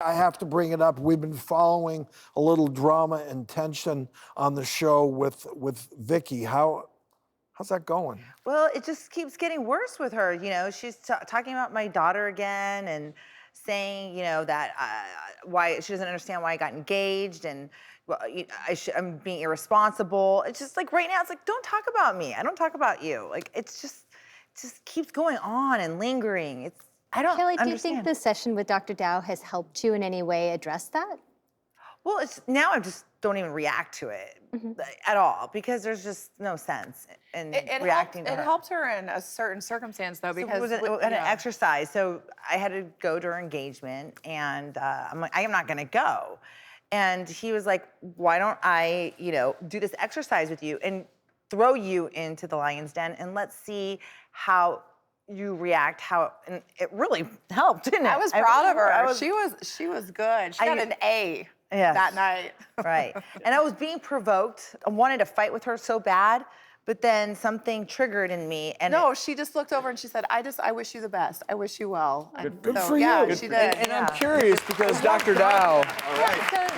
I have to bring it up. We've been following a little drama and tension on the show with Vicki. How's that going? Well, it just keeps getting worse with her. You know, she's talking about my daughter again and saying, you know, that why she doesn't understand why I got engaged and well, I'm being irresponsible. It's just like right now, it's like, don't talk about me. I don't talk about you. Like, it just keeps going on and lingering. I don't Kelly, understand. do you think the session with Dr. Dow has helped you in any way address that? Well, now I just don't even react to it at all because there's just no sense in reacting to her. It helped her in a certain circumstance, though, because it was an exercise. So I had to go to her engagement, and I'm like, I am not going to go. And he was like, why don't I, you know, do this exercise with you and throw you into the lion's den, and let's see how you react. And it really helped, didn't it? I was proud of her. She was good. She got an A. Yes. That night. Right. And I was being provoked. I wanted to fight with her so bad, but then something triggered in me. And no, she just looked over and she said, I wish you the best. I wish you well. Good for yeah, you. she did. And I'm curious because Dr. Dow.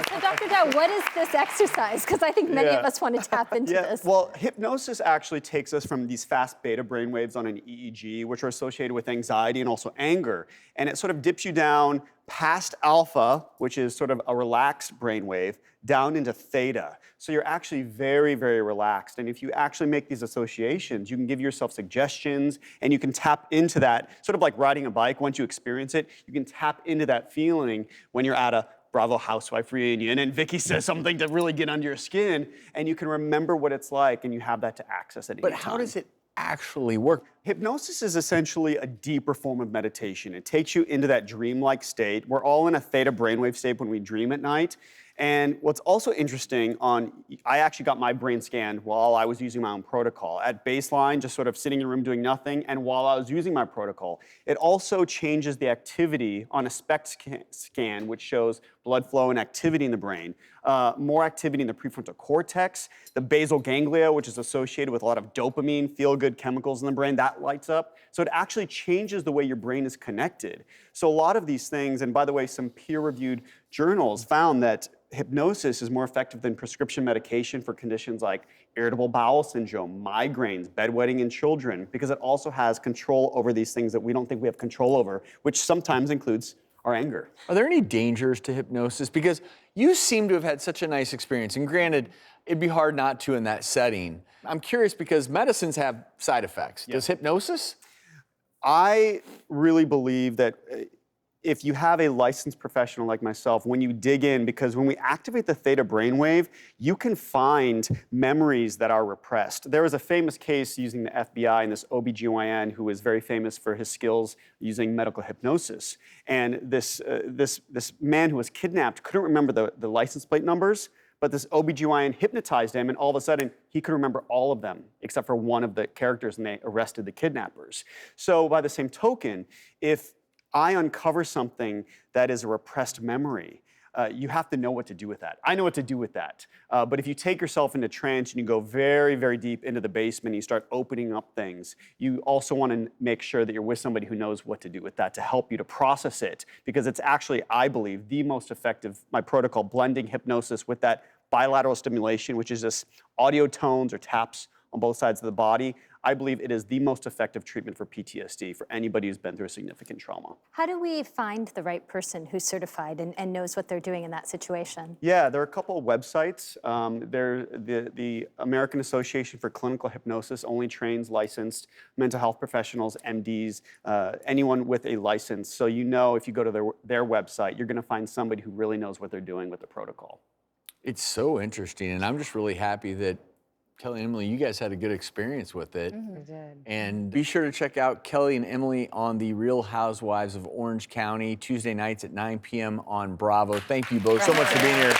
So Dr. Dow, what is this exercise? Because I think many of us want to tap into this. Well, hypnosis actually takes us from these fast beta brainwaves on an EEG, which are associated with anxiety and also anger. And it sort of dips you down past alpha, which is sort of a relaxed brainwave, down into theta. So you're actually very, very relaxed. And if you actually make these associations, you can give yourself suggestions and you can tap into that, sort of like riding a bike. Once you experience it, you can tap into that feeling when you're at a Bravo Housewife reunion and Vicki says something to really get under your skin and you can remember what it's like and you have that to access at any time. But how does it actually work? Hypnosis is essentially a deeper form of meditation. It takes you into that dreamlike state. We're all in a theta brainwave state when we dream at night. And what's also interesting I actually got my brain scanned while I was using my own protocol. At baseline, just sort of sitting in a room doing nothing, and while I was using my protocol, it also changes the activity on a SPECT scan, which shows blood flow and activity in the brain. More activity in the prefrontal cortex, the basal ganglia, which is associated with a lot of dopamine, feel-good chemicals in the brain, that lights up. So it actually changes the way your brain is connected. So a lot of these things, and by the way, some peer-reviewed journals found that hypnosis is more effective than prescription medication for conditions like irritable bowel syndrome, migraines, bedwetting in children, because it also has control over these things that we don't think we have control over, which sometimes includes our anger. Are there any dangers to hypnosis? Because you seem to have had such a nice experience, and granted, it'd be hard not to in that setting. I'm curious because medicines have side effects. Does hypnosis? I really believe that if you have a licensed professional like myself, when you dig in, because when we activate the theta brainwave, you can find memories that are repressed. There was a famous case using the FBI and this OB-GYN who was very famous for his skills using medical hypnosis. And this man who was kidnapped couldn't remember the license plate numbers, but this OB-GYN hypnotized him, and all of a sudden, he could remember all of them, except for one of the characters, and they arrested the kidnappers. So by the same token, if I uncover something that is a repressed memory, you have to know what to do with that. I know what to do with that. But if you take yourself into trance and you go very, very deep into the basement and you start opening up things, you also want to make sure that you're with somebody who knows what to do with that to help you to process it. Because it's actually, I believe, the most effective, my protocol, blending hypnosis with that bilateral stimulation, which is just audio tones or taps on both sides of the body. I believe it is the most effective treatment for PTSD for anybody who's been through a significant trauma. How do we find the right person who's certified and knows what they're doing in that situation? Yeah, there are a couple of websites. The American Association for Clinical Hypnosis only trains licensed mental health professionals, MDs, anyone with a license. So you know if you go to their website, you're going to find somebody who really knows what they're doing with the protocol. It's so interesting, and I'm just really happy that Kelly and Emily, you guys had a good experience with it. We did. And be sure to check out Kelly and Emily on The Real Housewives of Orange County, Tuesday nights at 9 p.m. on Bravo. Thank you both so much for being here.